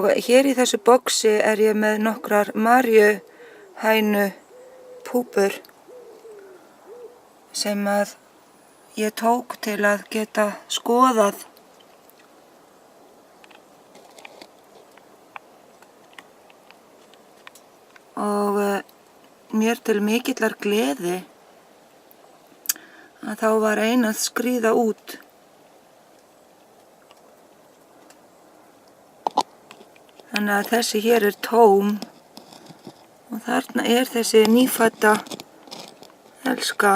Og hér í þessu boxi ég með nokkrar maríuhænu púpur sem að ég tók til að geta skoðað. Og mér til mikillar gleði að þá var ein að skríða út. Þannig að þessi hér tóm og þarna þessi nýfædda elska.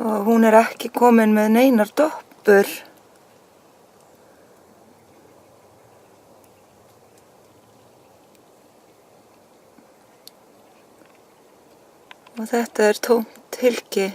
Og hún ekki komin með neinar doppur. Og þetta tómt hylki.